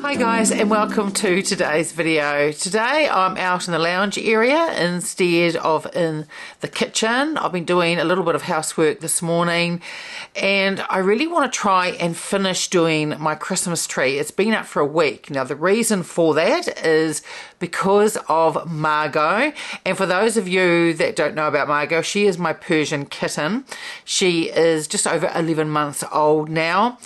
Hi guys, and welcome to today's video. Today I'm out in the lounge area instead of in the kitchen. I've been doing a little bit of housework this morning and I really want to try and finish doing my Christmas tree. It's been up for a week. Now the reason for that is because of Magot, and for those of you that don't know about Magot, she is my Persian kitten. She is just over 11 months old now,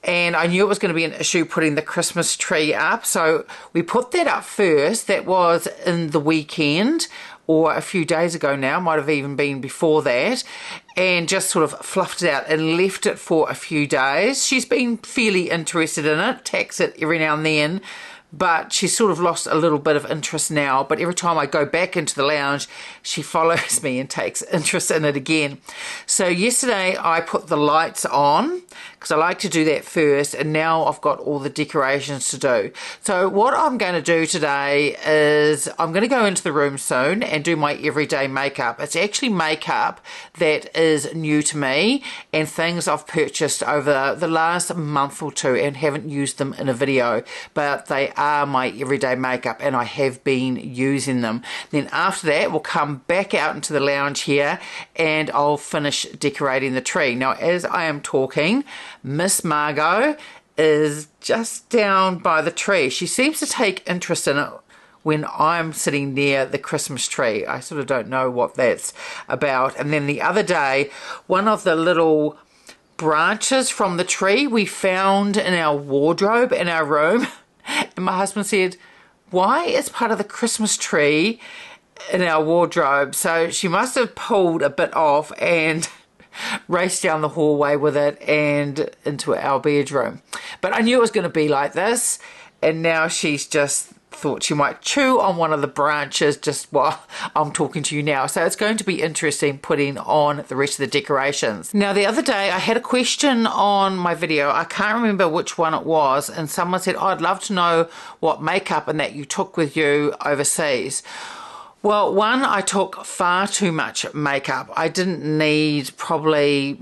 and I knew it was going to be an issue putting the Christmas tree up, so we put that up first. That was in the weekend, or a few days ago now, might have even been before that, and just sort of fluffed it out and left it for a few days. She's been fairly interested in it, tacks it every now and then, but she's sort of lost a little bit of interest now. But every time I go back into the lounge, she follows me and takes interest in it again. So yesterday I put the lights on because I like to do that first, and now I've got all the decorations to do. So what I'm going to do today is I'm going to go into the room soon and do my everyday makeup. It's actually makeup that is new to me and things I've purchased over the last month or two and haven't used them in a video, but they are my everyday makeup and I have been using them. Then after that we'll come back out into the lounge here and I'll finish decorating the tree. Now as I am talking, Miss Magot is just down by the tree. She seems to take interest in it when I'm sitting near the Christmas tree. I sort of don't know what that's about. And then the other day, one of the little branches from the tree we found in our wardrobe in our room. And my husband said, why is part of the Christmas tree in our wardrobe? So she must have pulled a bit off and raced down the hallway with it and into our bedroom. But I knew it was going to be like this, and now she's just thought she might chew on one of the branches just while I'm talking to you now. So it's going to be interesting putting on the rest of the decorations. Now the other day I had a question on my video, I can't remember which one it was, and someone said, oh, I'd love to know what makeup and that you took with you overseas. Well, one, I took far too much makeup. I didn't need probably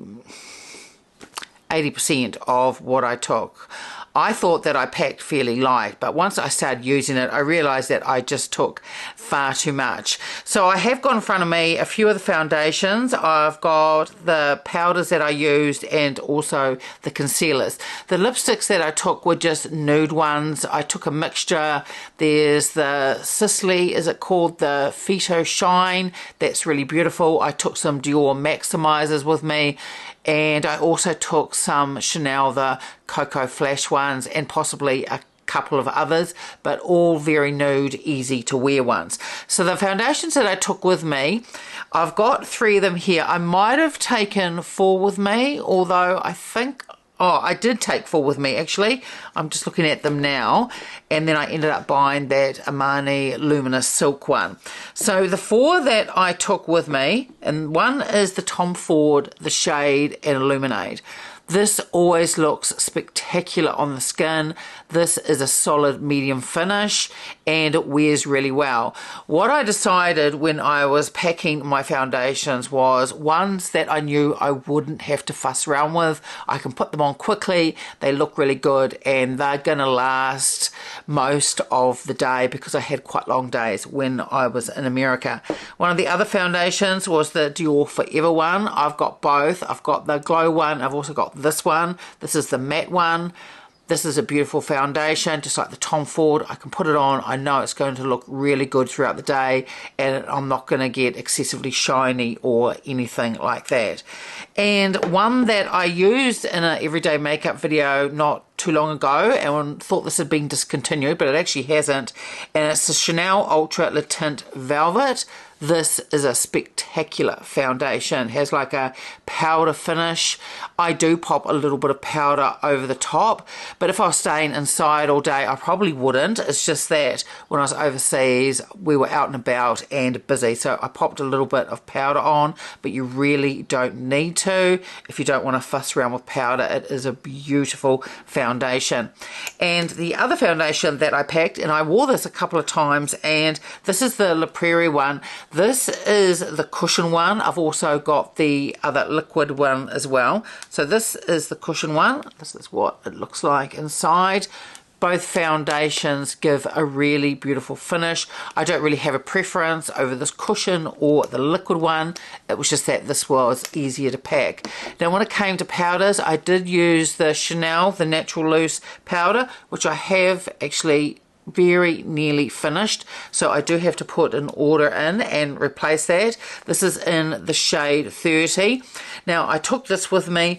80% of what I took. I thought that I packed fairly light, but once I started using it, I realized that I just took far too much. So I have got in front of me a few of the foundations. I've got the powders that I used and also the concealers. The lipsticks that I took were just nude ones. I took a mixture. There's the Sisley, is it called, the Phyto Shine? That's really beautiful. I took some Dior Maximizers with me, and I also took some Chanel, the Cocoa Flash ones, and possibly a couple of others, but all very nude, easy to wear ones. So the foundations that I took with me, I've got 3 of them here. I might have taken 4 with me, although I think, oh, I did take 4 with me actually. I'm just looking at them now, and then I ended up buying that Armani Luminous Silk one. So the 4 that I took with me, and one is the Tom Ford, the Shade and Illuminate. This always looks spectacular on the skin. This is a solid medium finish and it wears really well. What I decided when I was packing my foundations was ones that I knew I wouldn't have to fuss around with. I can put them on quickly, they look really good, and they're gonna last most of the day because I had quite long days when I was in America. One of the other foundations was the Dior Forever one. I've got both. I've got the glow one, I've also got this one. This is the matte one. This is a beautiful foundation, just like the Tom Ford. I can put it on. I know it's going to look really good throughout the day, and I'm not going to get excessively shiny or anything like that. And one that I used in an everyday makeup video not too long ago and thought this had been discontinued, but it actually hasn't, and it's the Chanel Ultra Le Tint Velvet. This is a spectacular foundation. It has like a powder finish. I do pop a little bit of powder over the top, but if I was staying inside all day, I probably wouldn't. It's just that when I was overseas, we were out and about and busy, so I popped a little bit of powder on, but you really don't need to. If you don't want to fuss around with powder, it is a beautiful foundation. And the other foundation that I packed, and I wore this a couple of times, and this is the La Prairie one. This is the cushion one. I've also got the other liquid one as well. So this is the cushion one. This is what it looks like inside. both foundations give a really beautiful finish. I don't really have a preference over this cushion or the liquid one. It was just that this was easier to pack. Now when it came to powders, I did use the Chanel, the Natural Loose powder, which I have actually very nearly finished, so I do have to put an order in and replace that. This is in the shade 30. Now I took this with me,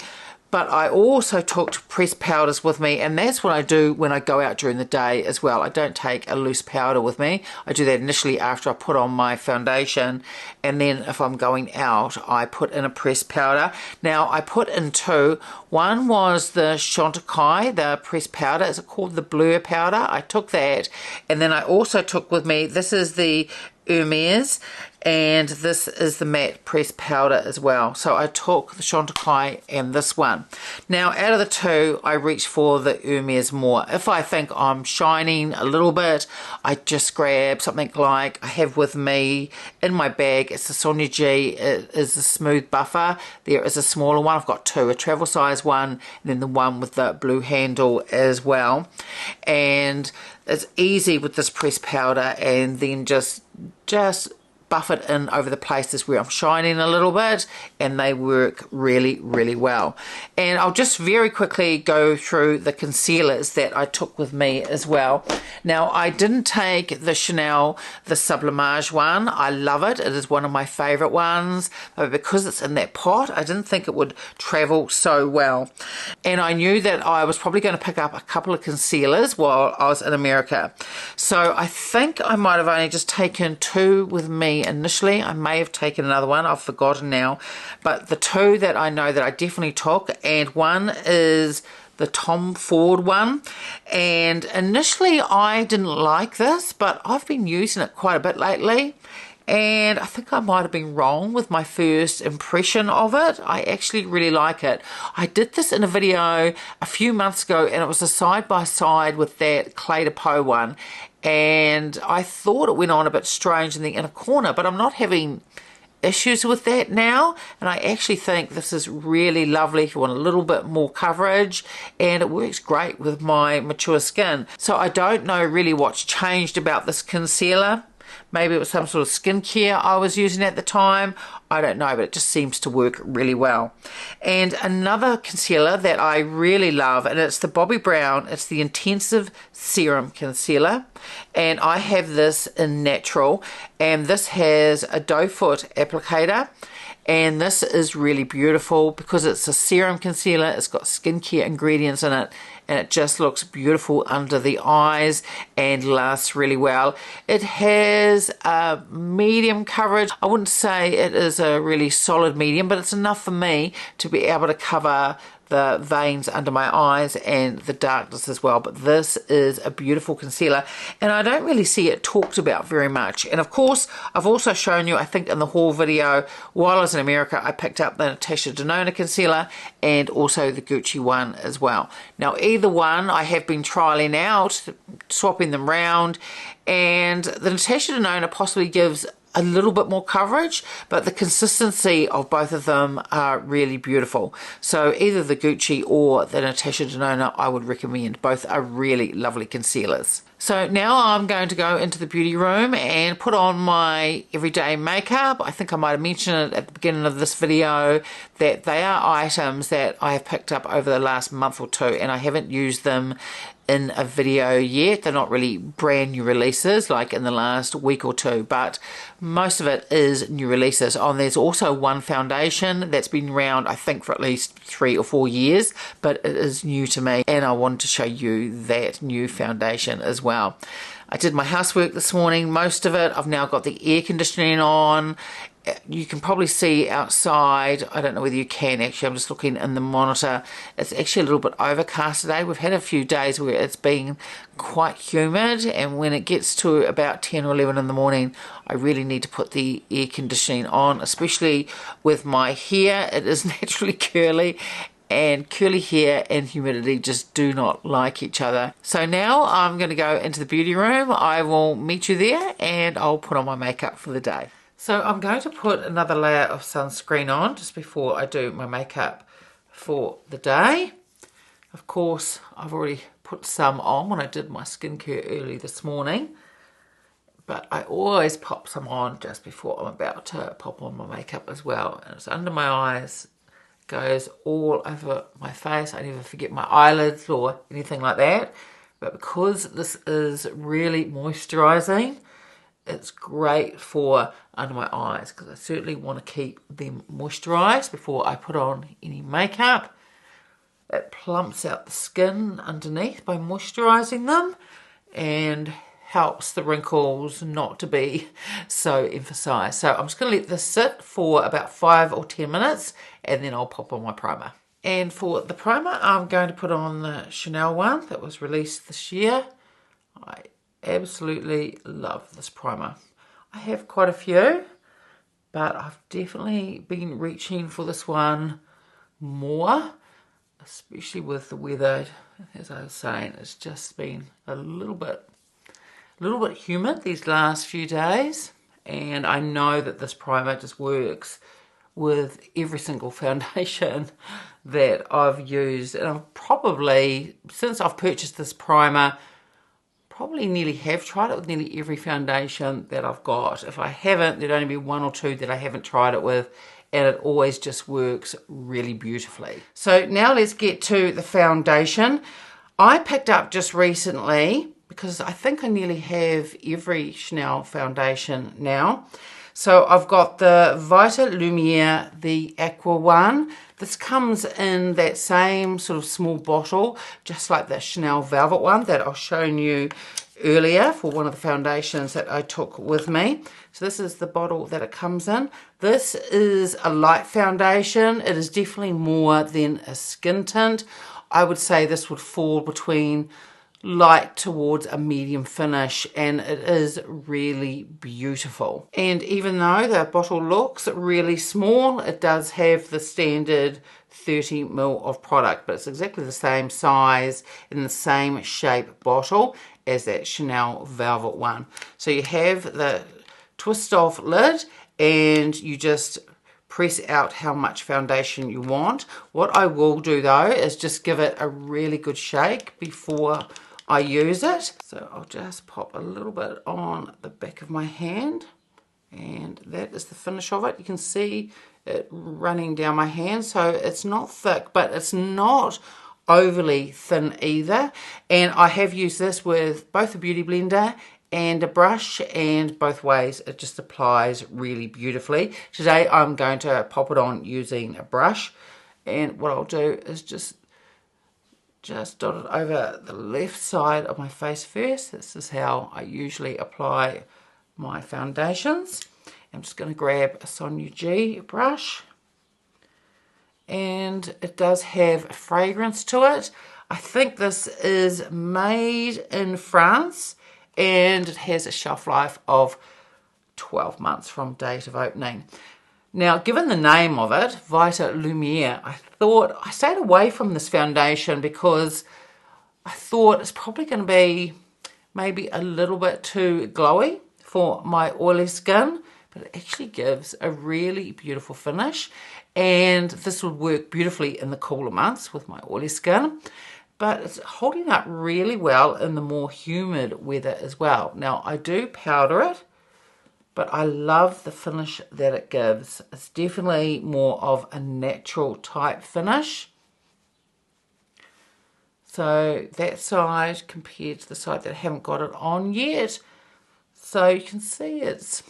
but I also took pressed powders with me, and that's what I do when I go out during the day as well. I don't take a loose powder with me. I do that initially after I put on my foundation, and then if I'm going out, I put in a pressed powder. Now, I put in two. One was the Chantecaille, the pressed powder. Is it called the Blur powder? I took that, and then I also took with me, this is the Hermes, and this is the matte pressed powder as well. So I took the Chantecaille and this one. Now out of the two, I reach for the Hermes more. If I think I'm shining a little bit, I just grab something like I have with me in my bag. It's the Sonia G. It is a smooth buffer. There is a smaller one. I've got two, a travel size one and then the one with the blue handle as well. And it's easy with this pressed powder, and then just buff it in over the places where I'm shining a little bit, and they work really, really well. And I'll just very quickly go through the concealers that I took with me as well. Now, I didn't take the Chanel, the Sublimage one. I love it. It is one of my favorite ones, but because it's in that pot, I didn't think it would travel so well. And I knew that I was probably going to pick up a couple of concealers while I was in America. So I think I might have only just taken two with me initially. I may have taken another one, I've forgotten now, but the two that I know that I definitely took, and one is the Tom Ford one, and initially I didn't like this, but I've been using it quite a bit lately, and I think I might have been wrong with my first impression of it. I actually really like it. I did this in a video a few months ago, and it was a side-by-side with that Clé de Peau one, and I thought it went on a bit strange in the inner corner, but I'm not having issues with that now, and I actually think this is really lovely if you want a little bit more coverage, and it works great with my mature skin. So I don't know really what's changed about this concealer. Maybe it was some sort of skincare I was using at the time. I don't know, but it just seems to work really well. And another concealer that I really love, and it's the Bobbi Brown, it's the Intensive Serum Concealer. And I have this in Natural, and this has a doe foot applicator. And this is really beautiful because it's a serum concealer. It's got skincare ingredients in it, and it just looks beautiful under the eyes and lasts really well. It has a medium coverage. I wouldn't say it is a really solid medium, but it's enough for me to be able to cover the veins under my eyes and the darkness as well. But this is a beautiful concealer, and I don't really see it talked about very much. And of course, I've also shown you, I think in the haul video, while I was in America, I picked up the Natasha Denona concealer and also the Gucci one as well. Now either one I have been trialing out, swapping them round, and the Natasha Denona possibly gives a little bit more coverage, but the consistency of both of them are really beautiful. So either the Gucci or the Natasha Denona I would recommend. Both are really lovely concealers. So now I'm going to go into the beauty room and put on my everyday makeup. I think I might have mentioned it at the beginning of this video that they are items that I have picked up over the last month or two, and I haven't used them in a video yet. They're not really brand new releases like in the last week or two, but most of it is new releases. Oh, and there's also one foundation that's been around I think for at least 3 or 4 years, but it is new to me, and I wanted to show you that new foundation as well. I did my housework this morning, most of it. I've now got the air conditioning on. You can probably see outside, I don't know whether you can actually, I'm just looking in the monitor, it's actually a little bit overcast today. We've had a few days where it's been quite humid, and when it gets to about 10 or 11 in the morning, I really need to put the air conditioning on, especially with my hair. It is naturally curly, and curly hair and humidity just do not like each other. So now I'm going to go into the beauty room. I will meet you there, and I'll put on my makeup for the day. So I'm going to put another layer of sunscreen on just before I do my makeup for the day. Of course, I've already put some on when I did my skincare early this morning. But I always pop some on just before I'm about to pop on my makeup as well. And it's under my eyes, goes all over my face. I never forget my eyelids or anything like that. But because this is really moisturising, it's great for under my eyes because I certainly want to keep them moisturised before I put on any makeup. It plumps out the skin underneath by moisturising them and helps the wrinkles not to be so emphasised. So I'm just going to let this sit for about 5 or 10 minutes and then I'll pop on my primer. And for the primer, I'm going to put on the Chanel one that was released this year. I absolutely love this primer. I have quite a few, but I've definitely been reaching for this one more, especially with the weather. As I was saying, it's just been a little bit humid these last few days, and I know that this primer just works with every single foundation that I've used. And I've probably, since I've purchased this primer, probably nearly have tried it with nearly every foundation that I've got. If I haven't, there'd only be 1 or 2 that I haven't tried it with, and it always just works really beautifully. So now let's get to the foundation. I picked up just recently, because I think I nearly have every Chanel foundation now. So I've got the Vitalumiere, the Aqua one. This comes in that same sort of small bottle, just like the Chanel Velvet one that I was showing you earlier for one of the foundations that I took with me. So this is the bottle that it comes in. This is a light foundation. It is definitely more than a skin tint. I would say this would fall between light towards a medium finish, and it is really beautiful. And even though the bottle looks really small, it does have the standard 30 ml of product, but it's exactly the same size in the same shape bottle as that Chanel Velvet one. So you have the twist off lid and you just press out how much foundation you want. What I will do though is just give it a really good shake before I use it. So I'll just pop a little bit on the back of my hand, and that is the finish of it. You can see it running down my hand, so it's not thick, but it's not overly thin either. And I have used this with both a beauty blender and a brush, and both ways it just applies really beautifully. Today I'm going to pop it on using a brush, and what I'll do is just dot it over the left side of my face first. This is how I usually apply my foundations. I'm just going to grab a Sonia G brush, and it does have a fragrance to it. I think this is made in France, and it has a shelf life of 12 months from date of opening. Now, given the name of it, Vitalumiere, I stayed away from this foundation because I thought it's probably going to be maybe a little bit too glowy for my oily skin, but it actually gives a really beautiful finish, and this would work beautifully in the cooler months with my oily skin, but it's holding up really well in the more humid weather as well. Now, I do powder it, but I love the finish that it gives. It's definitely more of a natural type finish. So that side compared to the side that I haven't got it on yet. So you can see it's,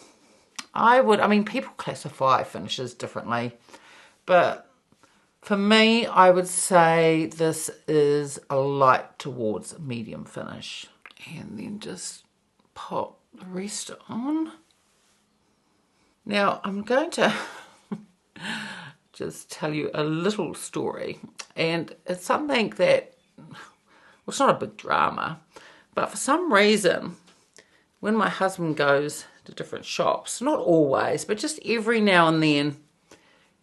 I mean, people classify finishes differently, but for me, I would say this is a light towards medium finish. And then just pop the rest on. Now, I'm going to just tell you a little story, and it's something that, well, it's not a big drama, but for some reason, when my husband goes to different shops, not always, but just every now and then,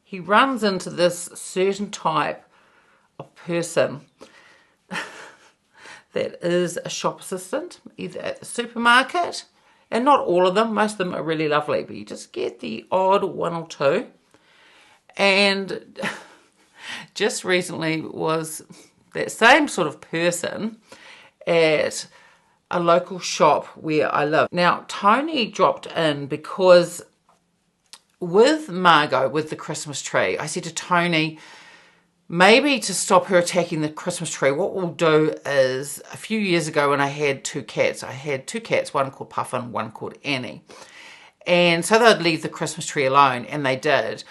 he runs into this certain type of person that is a shop assistant, either at the supermarket. And not all of them, most of them are really lovely, but you just get the odd 1 or 2. And just recently was that same sort of person, at a local shop where I live. Now, Tony dropped in because with Magot, with the Christmas tree, I said to Tony, maybe to stop her attacking the Christmas tree, what we'll do is, a few years ago when I had two cats, one called Puffin, one called Annie. And so they'd leave the Christmas tree alone, and they did.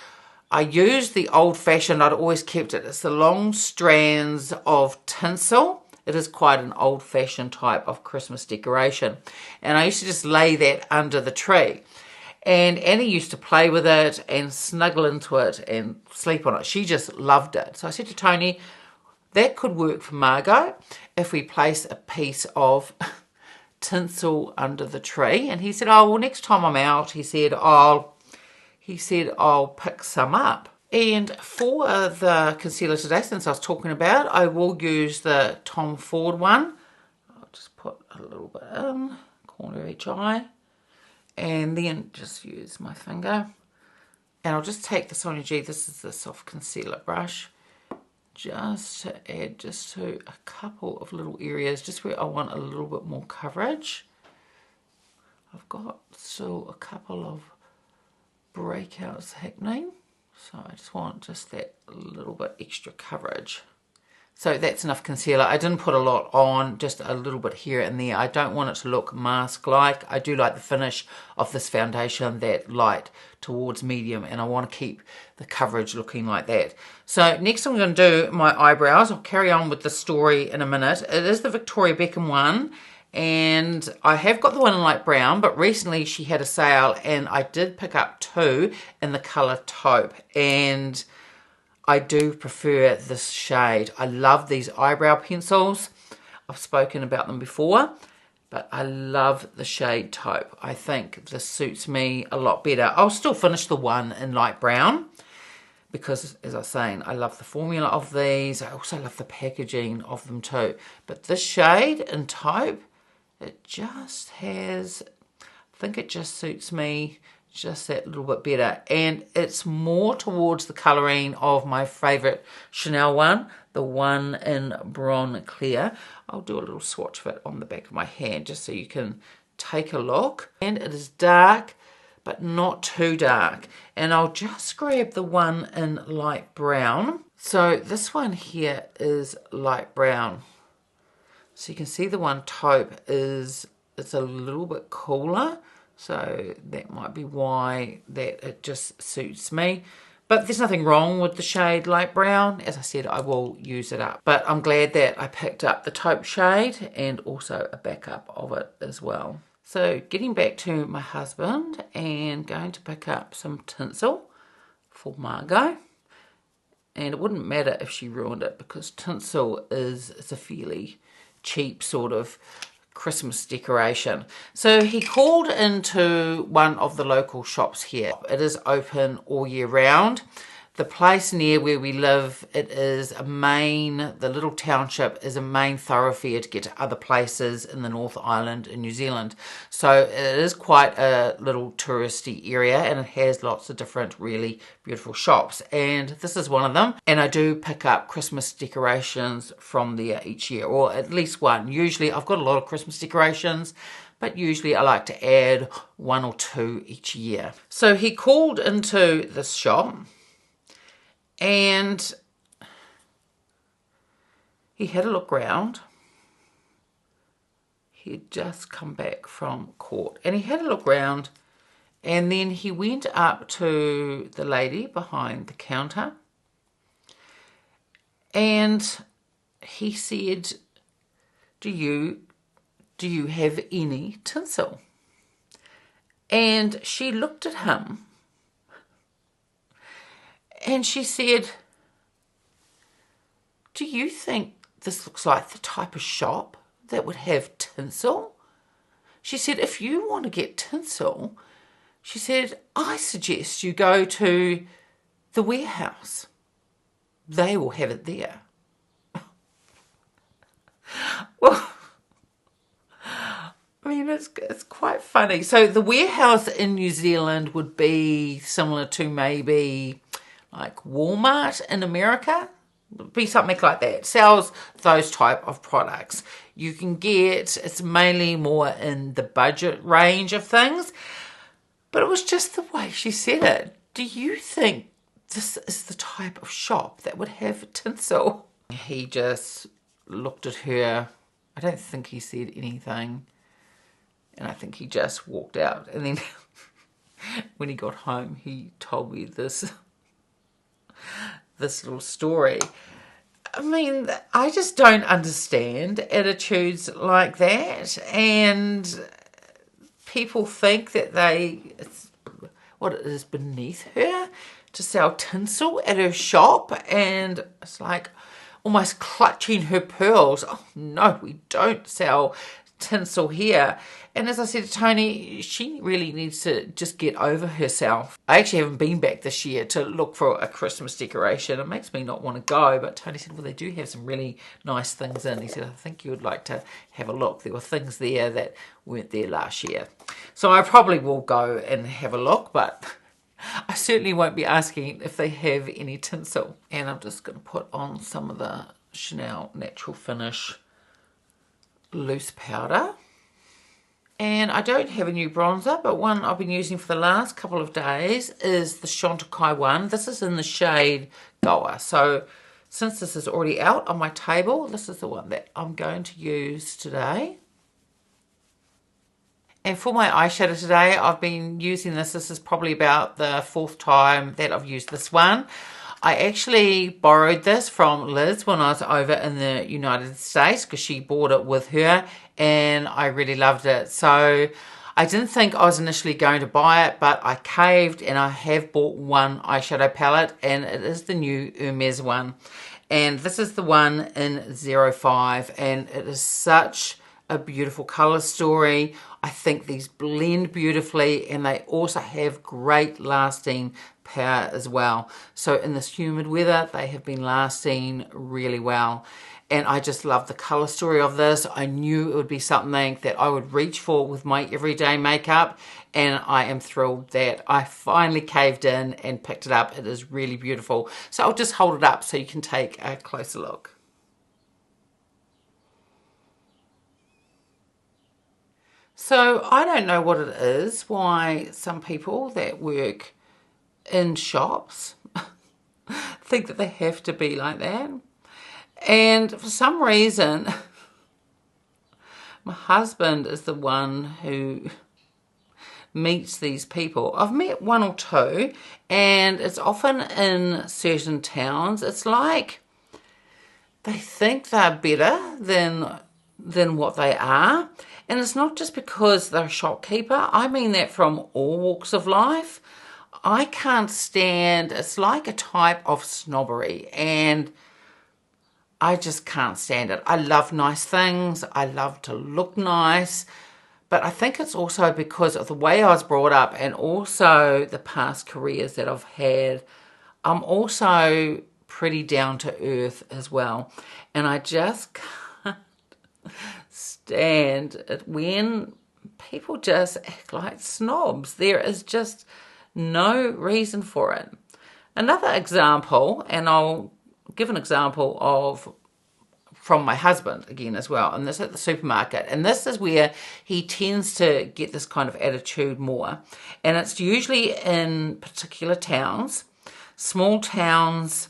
I used the old-fashioned, I'd always kept it. It's the long strands of tinsel. It is quite an old-fashioned type of Christmas decoration. And I used to just lay that under the tree. And Annie used to play with it and snuggle into it and sleep on it. She just loved it. So I said to Tony, that could work for Magot if we place a piece of tinsel under the tree. And he said, oh, well, next time I'm out, he said, I'll pick some up. And for the concealer today, since I was talking about, I will use the Tom Ford one. I'll just put a little bit in, corner of each eye. And then just use my finger. And I'll just take the Sonia G, this is the soft concealer brush, just to add just to a couple of little areas, just where I want a little bit more coverage. I've got still a couple of breakouts happening, so I just want just that little bit extra coverage. So that's enough concealer. I didn't put a lot on, just a little bit here and there. I don't want it to look mask-like. I do like the finish of this foundation, that light towards medium, and I want to keep the coverage looking like that. So next I'm going to do my eyebrows. I'll carry on with the story in a minute. It is the Victoria Beckham one, and I have got the one in light brown, but recently she had a sale, and I did pick up two in the colour taupe, and I do prefer this shade. I love these eyebrow pencils. I've spoken about them before, but I love the shade taupe. I think this suits me a lot better. I'll still finish the one in light brown because, as I was saying, I love the formula of these. I also love the packaging of them too. But this shade in taupe, it just has, I think it just suits me just that little bit better, and it's more towards the colouring of my favourite Chanel one, the one in Bron Clear. I'll do a little swatch of it on the back of my hand just so you can take a look. And it is dark, but not too dark. And I'll just grab the one in light brown. So this one here is light brown. So you can see the one taupe it's a little bit cooler. So that might be why that it just suits me. But there's nothing wrong with the shade light brown. As I said, I will use it up. But I'm glad that I picked up the taupe shade and also a backup of it as well. So getting back to my husband and going to pick up some tinsel for Magot. And it wouldn't matter if she ruined it because tinsel is a fairly cheap sort of Christmas decoration. So he called into one of the local shops here. It is open all year round. The place near where we live, the little township is a main thoroughfare to get to other places in the North Island in New Zealand. So it is quite a little touristy area, and it has lots of different really beautiful shops. And this is one of them. And I do pick up Christmas decorations from there each year, or at least one. Usually I've got a lot of Christmas decorations, but usually I like to add one or two each year. So he called into this shop, and he had a look round. He'd just come back from court, and he had a look round, and then he went up to the lady behind the counter, and he said, do you have any tinsel? And she looked at him, and she said, do you think this looks like the type of shop that would have tinsel? She said, if you want to get tinsel, she said, I suggest you go to the warehouse. They will have it there. Well, I mean, it's quite funny. So the warehouse in New Zealand would be similar to maybe like Walmart in America. be something like that. Sells those type of products. You can get, it's mainly more in the budget range of things. But it was just the way she said it. Do you think this is the type of shop that would have tinsel? He just looked at her. I don't think he said anything. And I think he just walked out. And then when he got home, he told me this little story. I mean, I just don't understand attitudes like that. And people think that what it is beneath her to sell tinsel at her shop. And it's like almost clutching her pearls. Oh, no, we don't sell tinsel here. And as I said to Tony, she really needs to just get over herself. I actually haven't been back this year to look for a Christmas decoration. It makes me not want to go, but Tony said, well, they do have some really nice things in. He said, I think you would like to have a look. There were things there that weren't there last year. So I probably will go and have a look, but I certainly won't be asking if they have any tinsel. And I'm just going to put on some of the Chanel Natural Finish loose powder. And I don't have a new bronzer, but one I've been using for the last couple of days is the Chantecaille one. This is in the shade Goa. So since this is already out on my table, this is the one that I'm going to use today. And for my eyeshadow today, I've been using this. This is probably about the 4th time that I've used this one. I actually borrowed this from Liz when I was over in the United States because she bought it with her and I really loved it. So I didn't think I was initially going to buy it, but I caved and I have bought one eyeshadow palette and it is the new Hermes one. And this is the one in 05 and it is such a beautiful color story. I think these blend beautifully and they also have great lasting power as well. So in this humid weather, they have been lasting really well. And I just love the color story of this. I knew it would be something that I would reach for with my everyday makeup. And I am thrilled that I finally caved in and picked it up. It is really beautiful. So I'll just hold it up so you can take a closer look. So I don't know what it is, why some people that work in shops think that they have to be like that. And for some reason, my husband is the one who meets these people. I've met one or two, and it's often in certain towns. It's like they think they're better than what they are. And it's not just because they're a shopkeeper. I mean that from all walks of life. I can't stand, it's like a type of snobbery and I just can't stand it. I love nice things. I love to look nice. But I think it's also because of the way I was brought up and also the past careers that I've had. I'm also pretty down to earth as well. And I just can't stand it when people just act like snobs. There is just no reason for it. Another example, and I'll give an example of from my husband again as well, and this at the supermarket, and this is where he tends to get this kind of attitude more, and it's usually in particular towns, small towns.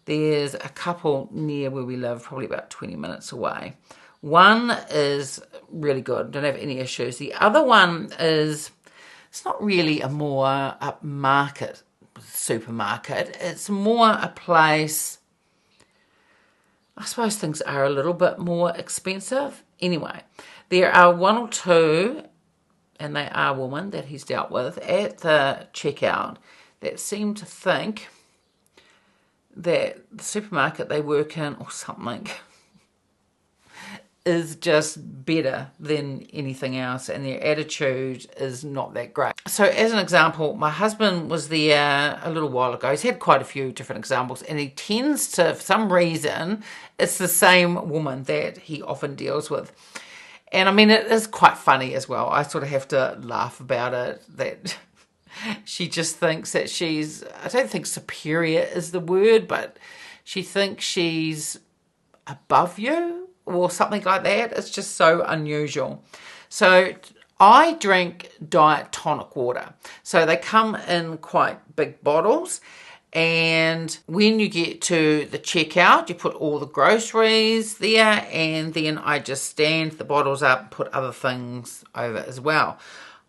There's a couple near where we live, probably about 20 minutes away. One is really good, don't have any issues. The other one is, it's not really a more upmarket supermarket. It's more a place, I suppose things are a little bit more expensive. Anyway, there are one or two, and they are women that he's dealt with at the checkout that seem to think that the supermarket they work in or something is just better than anything else and their attitude is not that great. So as an example, my husband was there a little while ago. He's had quite a few different examples and he tends to, for some reason, it's the same woman that he often deals with. And I mean, it is quite funny as well. I sort of have to laugh about it, that she just thinks that she's, I don't think superior is the word, but She thinks she's above you or something like that. It's just so unusual. So I drink diet tonic water. So they come in quite big bottles. And when you get to the checkout, you put all the groceries there, and then I just stand the bottles up and put other things over as well.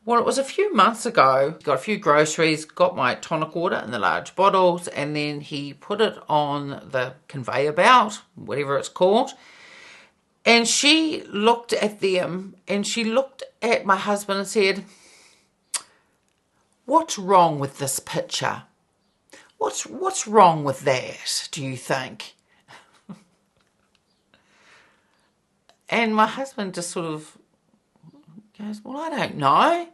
Well, it was a few months ago, got a few groceries, got my tonic water in the large bottles, and then he put it on the conveyor belt, whatever it's called, and she looked at them, and she looked at my husband and said, "What's wrong with this picture? What's wrong with that, do you think?" And my husband just sort of goes, "Well, I don't know."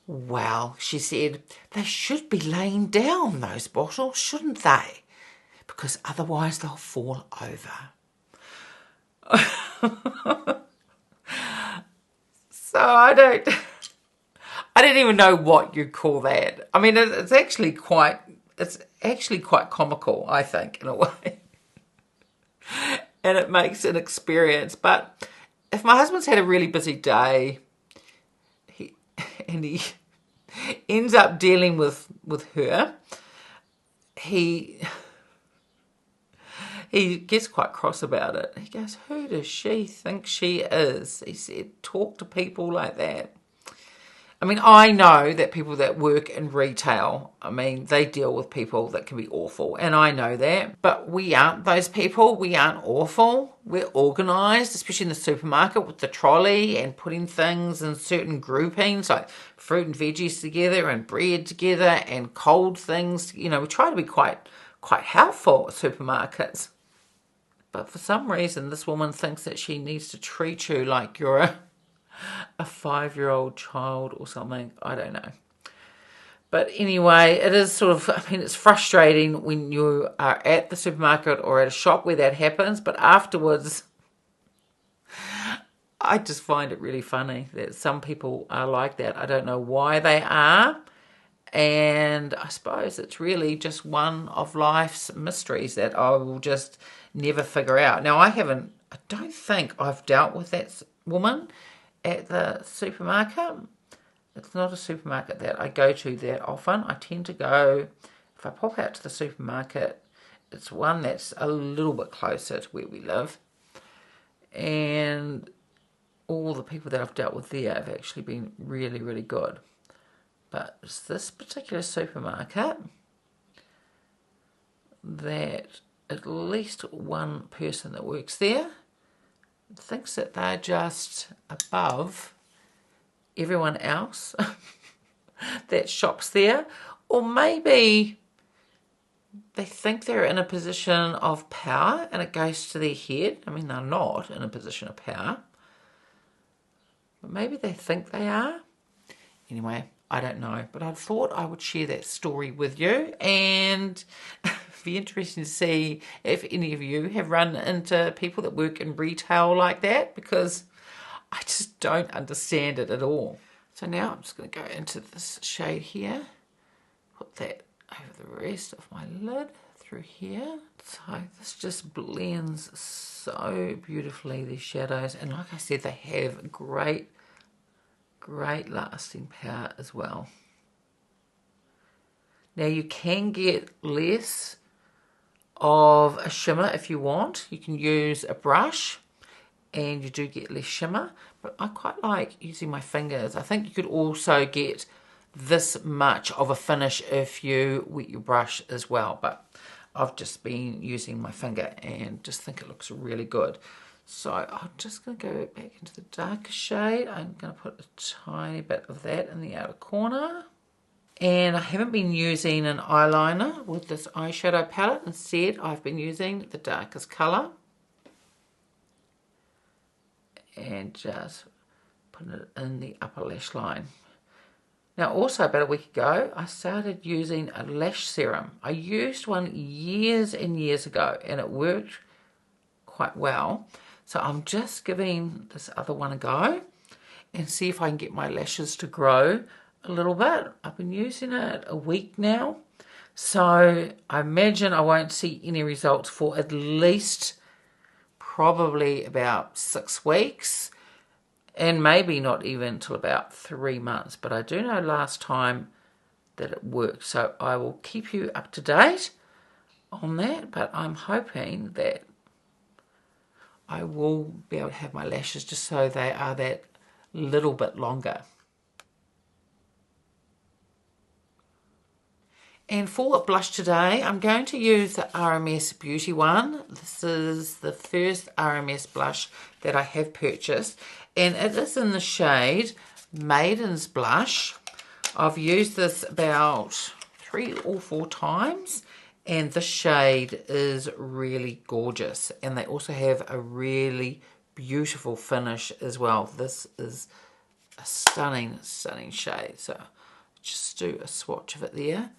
"Well," she said, "they should be laying down, those bottles, shouldn't they? Because otherwise they'll fall over." So I don't even know what you'd call that. I mean, it's actually quite comical, I think, in a way. And it makes an experience. But if my husband's had a really busy day, he ends up dealing with her, he gets quite cross about it. He goes, "Who does she think she is?" He said, "Talk to people like that." I mean, I know that people that work in retail, I mean, they deal with people that can be awful, and I know that. But we aren't those people. We aren't awful. We're organised, especially in the supermarket with the trolley and putting things in certain groupings, like fruit and veggies together and bread together and cold things. You know, we try to be quite helpful at supermarkets. But for some reason, this woman thinks that she needs to treat you like you're a 5-year-old child or something. I don't know. But anyway, it is sort of, I mean, it's frustrating when you are at the supermarket or at a shop where that happens, but afterwards, I just find it really funny that some people are like that. I don't know why they are, and I suppose it's really just one of life's mysteries that I will just never figure out. Now, I don't think I've dealt with that woman at the supermarket. It's not a supermarket that I go to that often. I tend to go, if I pop out to the supermarket, it's one that's a little bit closer to where we live. And all the people that I've dealt with there have actually been really, really good. But it's this particular supermarket that at least one person that works there thinks that they're just above everyone else that shops there. Or maybe they think they're in a position of power and it goes to their head. I mean, they're not in a position of power, but maybe they think they are. Anyway, I don't know, but I thought I would share that story with you, and it'd be interesting to see if any of you have run into people that work in retail like that, because I just don't understand it at all. So now I'm just going to go into this shade here, put that over the rest of my lid through here. So this just blends so beautifully, these shadows, and like I said, they have great lasting power as well. Now you can get less of a shimmer if you want. You can use a brush and you do get less shimmer, but I quite like using my fingers. I think you could also get this much of a finish if you wet your brush as well, but I've just been using my finger and just think it looks really good. So I'm just going to go back into the darker shade. I'm going to put a tiny bit of that in the outer corner. And I haven't been using an eyeliner with this eyeshadow palette. Instead, I've been using the darkest colour. And just putting it in the upper lash line. Now, also about a week ago, I started using a lash serum. I used one years and years ago, and it worked quite well. So I'm just giving this other one a go and see if I can get my lashes to grow a little bit. I've been using it a week now. So I imagine I won't see any results for at least probably about 6 weeks, and maybe not even till about 3 months. But I do know last time that it worked, so I will keep you up to date on that. But I'm hoping that I will be able to have my lashes just so they are that little bit longer. And for a blush today, I'm going to use the RMS Beauty one. This is the first RMS blush that I have purchased, and it is in the shade Maiden's Blush. I've used this about 3 or 4 times, and the shade is really gorgeous. And they also have a really beautiful finish as well. This is a stunning, stunning shade. So just do a swatch of it there.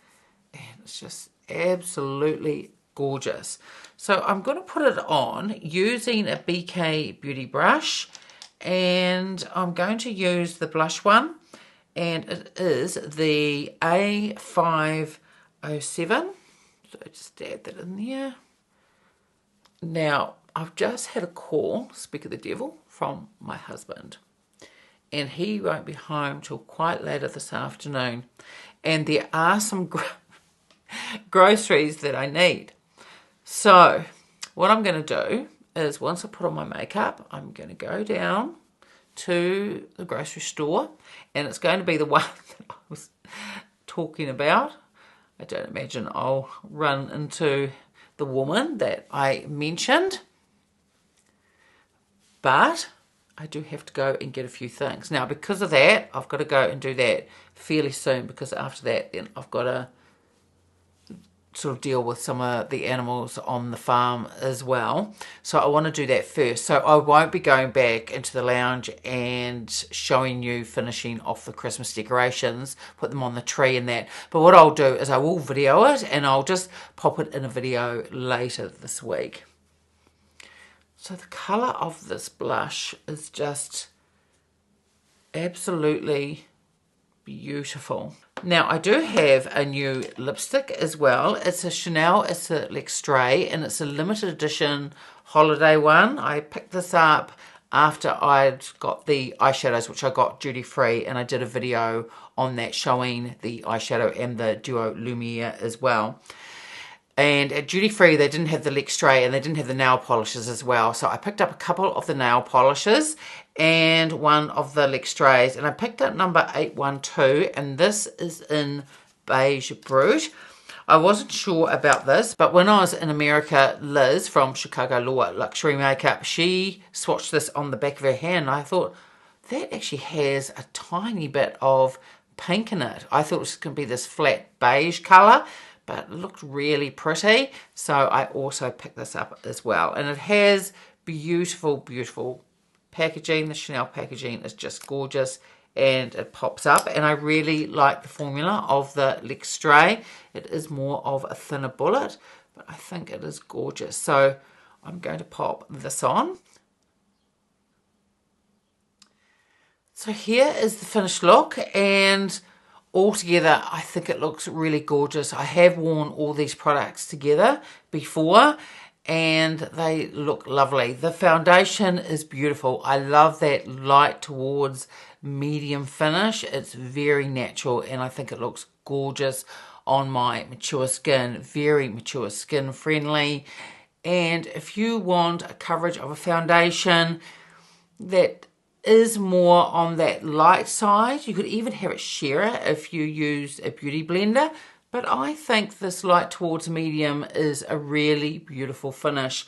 And it's just absolutely gorgeous. So I'm going to put it on using a BK Beauty brush, and I'm going to use the blush one, and it is the A507. So just add that in there. Now, I've just had a call, speak of the devil, from my husband, and he won't be home till quite later this afternoon, and there are some groceries that I need. So what I'm going to do is, once I put on my makeup, I'm going to go down to the grocery store, and it's going to be the one that I was talking about. I don't imagine I'll run into the woman that I mentioned, but I do have to go and get a few things. Now, because of that, I've got to go and do that fairly soon, because after that, then I've got to sort of deal with some of the animals on the farm as well. So I want to do that first. So I won't be going back into the lounge and showing you finishing off the Christmas decorations, put them on the tree and that. But what I'll do is I will video it, and I'll just pop it in a video later this week. So the colour of this blush is just absolutely beautiful. Now, I do have a new lipstick as well. It's a Chanel, it's a L'Extrait, and it's a limited edition holiday one. I picked this up after I'd got the eyeshadows, which I got duty free, and I did a video on that showing the eyeshadow and the Duo Lumiere as well. And at duty free, they didn't have the L'Extrait, and they didn't have the nail polishes as well. So I picked up a couple of the nail polishes and one of the L'Extraits, and I picked up number 812, and this is in Beige Brute. I wasn't sure about this, but when I was in America, Liz from Chicago Law Luxury Makeup, she swatched this on the back of her hand, and I thought, that actually has a tiny bit of pink in it. I thought it was going to be this flat beige colour, but it looked really pretty, so I also picked this up as well. And it has beautiful, beautiful packaging. The Chanel packaging is just gorgeous, and it pops up, and I really like the formula of the L'Extrait. It is more of a thinner bullet, but I think it is gorgeous. So I'm going to pop this on. So here is the finished look, and altogether I think it looks really gorgeous. I have worn all these products together before, and they look lovely. The foundation is beautiful. I love that light towards medium finish. It's very natural, and I think it looks gorgeous on my mature skin. Very mature skin friendly. And if you want a coverage of a foundation that is more on that light side, you could even have it sheerer if you use a beauty blender. But I think this light towards medium is a really beautiful finish.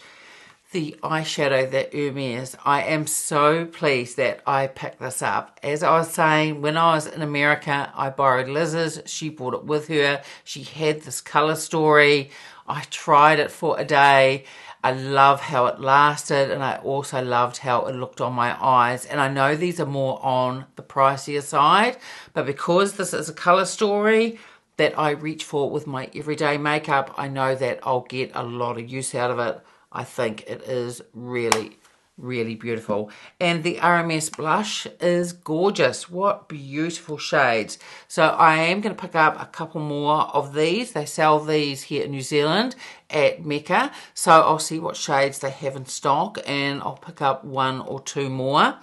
The eyeshadow, the Hermes, I am so pleased that I picked this up. As I was saying, when I was in America, I borrowed Liz's. She brought it with her. She had this colour story. I tried it for a day. I love how it lasted, and I also loved how it looked on my eyes. And I know these are more on the pricier side, but because this is a colour story that I reach for with my everyday makeup, I know that I'll get a lot of use out of it. I think it is really, really beautiful. And the RMS blush is gorgeous. What beautiful shades. So I am going to pick up a couple more of these. They sell these here in New Zealand at Mecca. So I'll see what shades they have in stock and I'll pick up 1 or 2 more.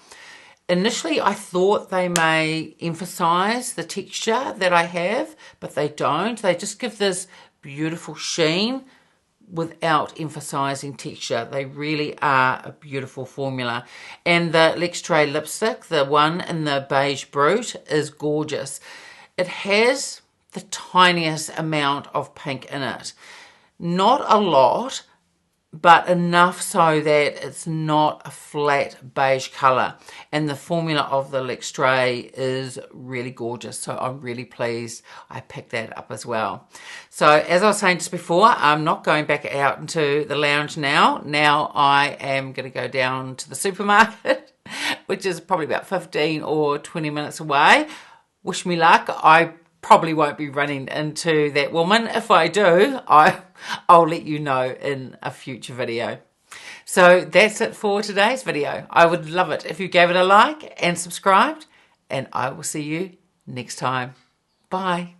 Initially, I thought they may emphasize the texture that I have, but they don't. They just give this beautiful sheen without emphasizing texture. They really are a beautiful formula. And the L'Extrait lipstick, the one in the Beige Brute, is gorgeous. It has the tiniest amount of pink in it. Not a lot, but enough so that it's not a flat beige colour. And the formula of the L'Extrait is really gorgeous, so I'm really pleased I picked that up as well. So as I was saying just before, I'm not going back out into the lounge now. Now I am going to go down to the supermarket, which is probably about 15 or 20 minutes away. Wish me luck. I probably won't be running into that woman. If I do, I'll let you know in a future video. So that's it for today's video. I would love it if you gave it a like and subscribed, and I will see you next time. Bye.